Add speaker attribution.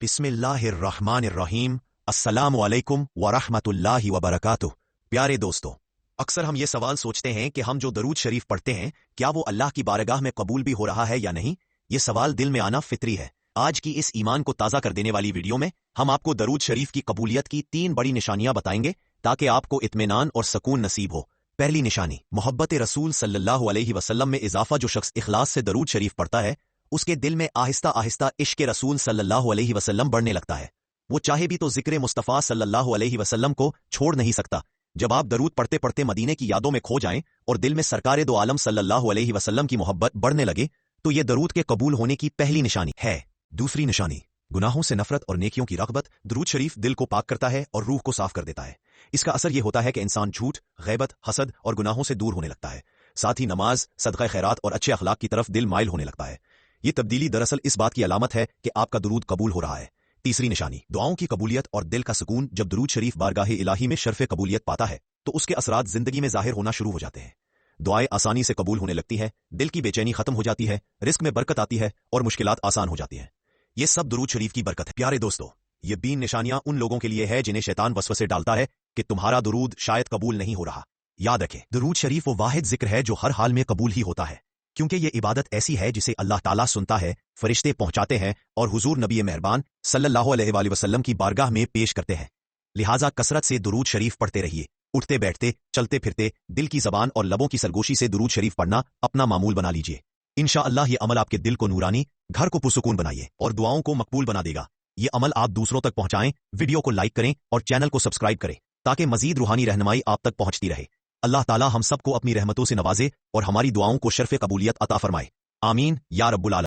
Speaker 1: बिस्मिल्लाहिर्रहमानिर्रहीम। अस्सलामु अलैकुम वरहमतुल्लाहि वबरकातुह। प्यारे दोस्तों, अक्सर हम ये सवाल सोचते हैं कि हम जो दरूद शरीफ पढ़ते हैं क्या वो अल्लाह की बारगाह में कबूल भी हो रहा है या नहीं। ये सवाल दिल में आना फितरी है। आज की इस ईमान को ताज़ा कर देने वाली वीडियो में हम आपको दरूद शरीफ की कबूलियत की 3 बड़ी निशानियां बताएंगे ताकि आपको इत्मीनान और सकून नसीब हो। पहली निशानी, मोहब्बत रसूल सल्लल्लाहु अलैहि वसल्लम में इजाफा। जो शख्स इखलास से दरूद शरीफ पढ़ता है उसके दिल में आहिस्ता आहिस्ता इश्क रसूल सल्लल्लाहु अलैहि वसल्लम बढ़ने लगता है। वो चाहे भी तो जिक्र मुस्तफ़ा सल्लल्लाहु अलैहि वसल्लम को छोड़ नहीं सकता। जब आप दरूद पढ़ते पढ़ते मदीने की यादों में खो जाएं और दिल में सरकारे दो आलम सल्लल्लाहु अलैहि वसल्लम की मोहब्बत बढ़ने लगे तो ये दरूद के कबूल होने की पहली निशानी है। दूसरी निशानी, गुनाहों से नफरत और नेकियों की रग़बत। दरूद शरीफ दिल को पाक करता है और रूह को साफ कर देता है। इसका असर यह होता है कि इंसान झूठ, गैबत, हसद और गुनाहों से दूर होने लगता है। साथ ही नमाज, सदक़ा खैरात और अच्छे अखलाक की तरफ दिल माइल होने लगता है। ये तब्दीली दरअसल इस बात की अलामत है कि आपका दरूद कबूल हो रहा है। तीसरी निशानी, दुआओं की कबूलियत और दिल का सुकून। जब दरूद शरीफ बारगाह इलाही में शर्फ़ कबूलियत पाता है तो उसके असरात जिंदगी में जाहिर होना शुरू हो जाते हैं। दुआएं आसानी से कबूल होने लगती हैं, दिल की बेचैनी खत्म हो जाती है, रिस्क में बरकत आती है और मुश्किलात आसान हो जाती हैं। ये सब दरूद शरीफ की बरकत है। प्यारे दोस्तों, ये 3 निशानियां उन लोगों के लिए है जिन्हें शैतान वसवसे डालता है कि तुम्हारा दरूद शायद कबूल नहीं हो रहा। याद रखें, दरूद शरीफ वो वाहिद जिक्र है जो हर हाल में कबूल ही होता है, क्योंकि ये इबादत ऐसी है जिसे अल्लाह ताला सुनता है, फरिश्ते पहुंचाते हैं और हुजूर नबी मेहरबान सल्लल्लाहु अलैहि वसल्लम की बारगाह में पेश करते हैं। लिहाजा कसरत से दरूद शरीफ पढ़ते रहिए। उठते बैठते, चलते फिरते दिल की जबान और लबों की सरगोशी से दरूद शरीफ पढ़ना अपना मामूल बना लीजिए। इंशाअल्लाह ये अमल आपके दिल को नूरानी, घर को पुरसुकून बनाइए और दुआओं को मकबूल बना देगा। ये अमल आप दूसरों तक पहुंचाएं, वीडियो को लाइक करें और चैनल को सब्सक्राइब करें ताकि मजीद रूहानी रहनुमाई आप तक पहुंचती रहे। अल्लाह ताला हम सबको अपनी रहमतों से नवाजे और हमारी दुआओं को शर्फ़ कबूलियत अता फरमाए। आमीन या रब्बुल आलमीन।